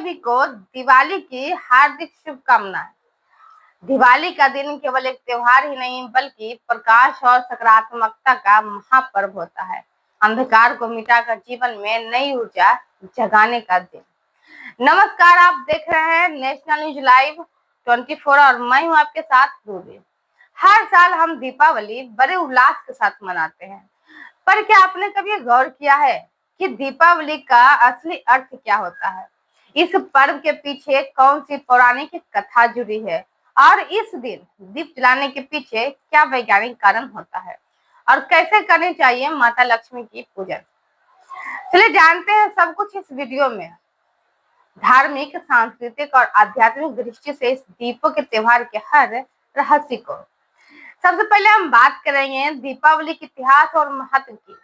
सभी को दिवाली की हार्दिक शुभकामनाएं। दिवाली का दिन केवल एक त्योहार ही नहीं बल्कि प्रकाश और सकारात्मकता का महापर्व होता है। अंधकार को मिटाकर जीवन में नई ऊर्जा जगाने का दिन। नमस्कार, आप देख रहे हैं नेशनल न्यूज लाइव 24 और मैं हूं आपके साथ रूबी। हर साल हम दीपावली बड़े उल्लास के साथ मनाते हैं, पर क्या आपने कभी गौर किया है कि दीपावली का असली अर्थ क्या होता है? इस पर्व के पीछे कौन सी पौराणिक कथा जुड़ी है और इस दिन दीप जलाने के पीछे क्या वैज्ञानिक कारण होता है और कैसे करनी चाहिए माता लक्ष्मी की पूजन? चलिए जानते हैं सब कुछ इस वीडियो में। धार्मिक, सांस्कृतिक और आध्यात्मिक दृष्टि से इस दीपों के त्योहार के हर रहस्य को। सबसे पहले हम बात करेंगे दीपावली के इतिहास और महत्व की।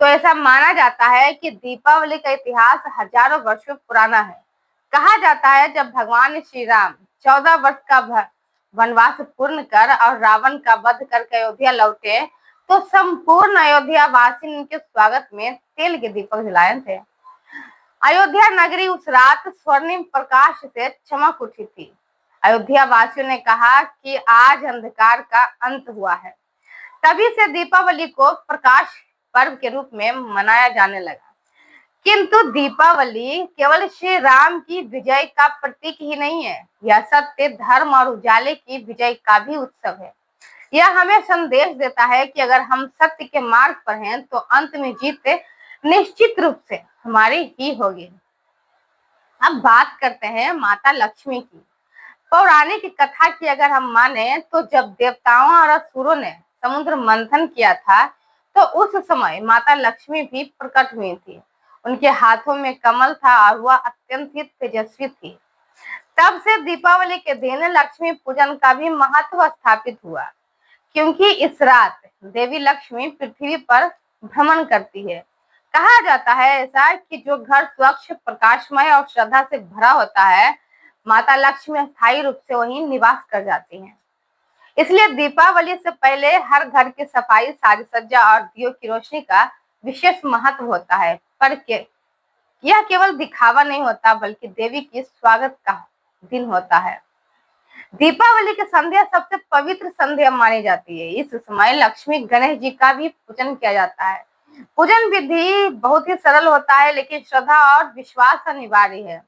तो ऐसा माना जाता है कि दीपावली का इतिहास हजारों वर्षों पुराना है। कहा जाता है जब भगवान श्री राम 14 वर्ष का वनवास पूर्ण कर और रावण का वध करके अयोध्या लौटे तो संपूर्ण अयोध्या वासी उनके स्वागत में तेल के दीपक जलाए थे। अयोध्या नगरी उस रात स्वर्णिम प्रकाश से चमक उठी थी। अयोध्या वासियों ने कहा कि आज अंधकार का अंत हुआ है। तभी से दीपावली को प्रकाश पर्व के रूप में मनाया जाने लगा। किंतु दीपावली केवल श्री राम की विजय का प्रतीक ही नहीं है, यह सत्य, धर्म और उजाले की विजय का भी उत्सव है। यह हमें संदेश देता है कि अगर हम सत्य के मार्ग पर हैं तो अंत में जीत निश्चित रूप से हमारी ही होगी। अब बात करते हैं माता लक्ष्मी की। पौराणिक कथा की अगर हम माने तो जब देवताओं और असुरों ने समुद्र मंथन किया था तो उस समय माता लक्ष्मी भी प्रकट हुई थी। उनके हाथों में कमल था और वह अत्यंत ही तेजस्वी थी। तब से दीपावली के दिन लक्ष्मी पूजन का भी महत्व स्थापित हुआ, क्योंकि इस रात देवी लक्ष्मी पृथ्वी पर भ्रमण करती है। कहा जाता है ऐसा कि जो घर स्वच्छ, प्रकाशमय और श्रद्धा से भरा होता है, माता लक्ष्मी अस्थायी रूप से वहीं निवास कर जाती हैं। इसलिए दीपावली से पहले हर घर की सफाई, साज सज्जा और दियों की रोशनी का विशेष महत्व होता है। पर यह केवल दिखावा नहीं होता बल्कि देवी की स्वागत का दिन होता है। दीपावली की संध्या सबसे पवित्र संध्या मानी जाती है। इस समय लक्ष्मी गणेश जी का भी पूजन किया जाता है। पूजन विधि बहुत ही सरल होता है, लेकिन श्रद्धा और विश्वास अनिवार्य है।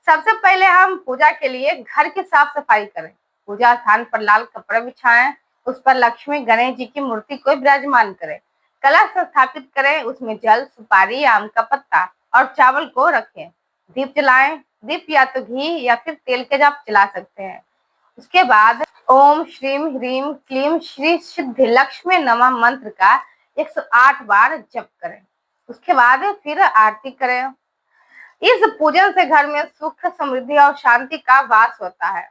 सबसे पहले हम पूजा के लिए घर की साफ सफाई करें। पूजा स्थान पर लाल कपड़ा बिछाएं, उस पर लक्ष्मी गणेश जी की मूर्ति को विराजमान करें। कलश स्थापित करें, उसमें जल, सुपारी, आम का पत्ता और चावल को रखें। दीप जलाएं। दीप या तो घी या फिर तेल के आप जला सकते हैं। उसके बाद ओम श्रीम ह्रीम क्लीम श्री सिद्धि लक्ष्मी नमः मंत्र का 108 बार जप करें। उसके बाद फिर आरती करें। इस पूजन से घर में सुख, समृद्धि और शांति का वास होता है।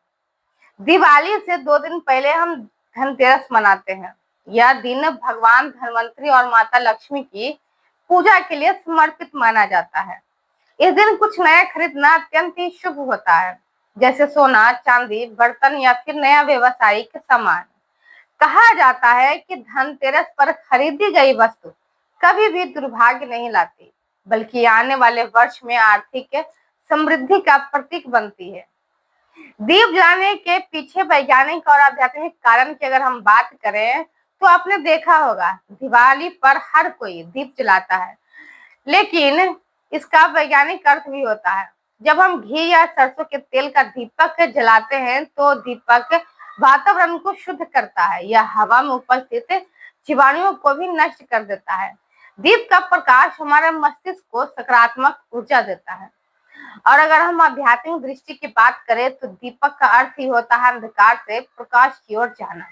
दिवाली से 2 दिन पहले हम धनतेरस मनाते हैं। यह दिन भगवान धनवंतरी और माता लक्ष्मी की पूजा के लिए समर्पित माना जाता है। इस दिन कुछ नया खरीदना अत्यंत ही शुभ होता है, जैसे सोना, चांदी, बर्तन या फिर नया व्यवसायिक सामान। कहा जाता है कि धनतेरस पर खरीदी गई वस्तु कभी भी दुर्भाग्य नहीं लाती, बल्कि आने वाले वर्ष में आर्थिक समृद्धि का प्रतीक बनती है। दीप जलाने के पीछे वैज्ञानिक और आध्यात्मिक कारण की अगर हम बात करें तो आपने देखा होगा दिवाली पर हर कोई दीप जलाता है, लेकिन इसका वैज्ञानिक अर्थ भी होता है। जब हम घी या सरसों के तेल का दीपक जलाते हैं तो दीपक वातावरण को शुद्ध करता है। यह हवा में उपस्थित जीवाणुओं को भी नष्ट कर देता है। दीप का प्रकाश हमारे मस्तिष्क को सकारात्मक ऊर्जा देता है। और अगर हम आध्यात्मिक दृष्टि की बात करें तो दीपक का अर्थ ही होता है अंधकार से प्रकाश की ओर जाना,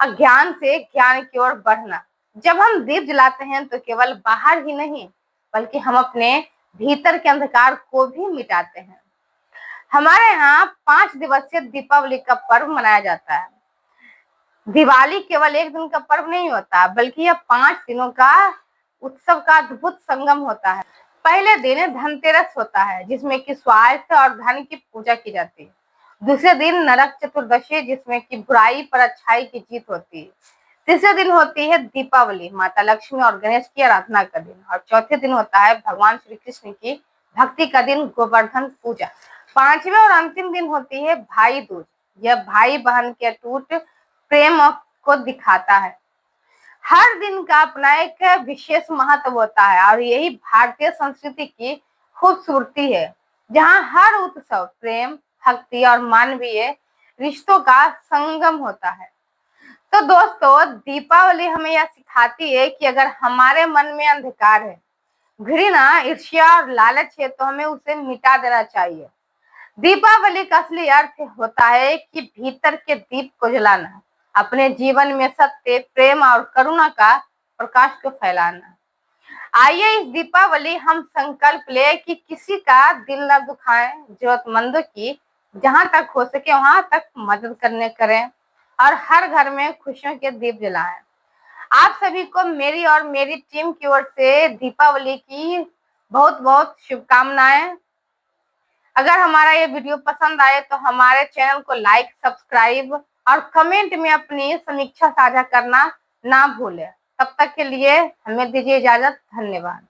अज्ञान से ज्ञान की ओर बढ़ना। जब हम दीप जलाते हैं तो केवल बाहर ही नहीं बल्कि हम अपने भीतर के अंधकार को भी मिटाते हैं। हमारे यहाँ 5 दिवसीय दीपावली का पर्व मनाया जाता है। दिवाली केवल एक दिन का पर्व नहीं होता बल्कि यह 5 दिनों का उत्सव का अद्भुत संगम होता है। पहले दिन धनतेरस होता है, जिसमें कि स्वास्थ्य और धन की पूजा की जाती है। दूसरे दिन नरक चतुर्दशी, जिसमें कि बुराई पर अच्छाई की जीत होती है। तीसरे दिन होती है दीपावली, माता लक्ष्मी और गणेश की आराधना का दिन। और चौथे दिन होता है भगवान श्री कृष्ण की भक्ति का दिन गोवर्धन पूजा। पांचवें और अंतिम दिन होती है भाई दूज। यह भाई बहन के अटूट प्रेम को दिखाता है। हर दिन का अपना एक विशेष महत्व होता है और यही भारतीय संस्कृति की खूबसूरती है, जहाँ हर उत्सव प्रेम, भक्ति और मानवीय रिश्तों का संगम होता है। तो दोस्तों, दीपावली हमें यह सिखाती है कि अगर हमारे मन में अंधकार है, घृणा, ईर्ष्या और लालच है, तो हमें उसे मिटा देना चाहिए। दीपावली का असली अर्थ होता है कि भीतर के दीप को जलाना, अपने जीवन में सत्य, प्रेम और करुणा का प्रकाश को फैलाना। आइए इस दीपावली हम संकल्प ले कि किसी का दिल न दुखाएं, जरूरतमंदों की जहां तक हो सके वहां तक मदद करने करें और हर घर में खुशियों के दीप जलाएं। आप सभी को मेरी और मेरी टीम की ओर से दीपावली की बहुत बहुत शुभकामनाएं। अगर हमारा ये वीडियो पसंद आए तो हमारे चैनल को लाइक, सब्सक्राइब और कमेंट में अपनी समीक्षा साझा करना ना भूलें। तब तक के लिए हमें दीजिए इजाजत। धन्यवाद।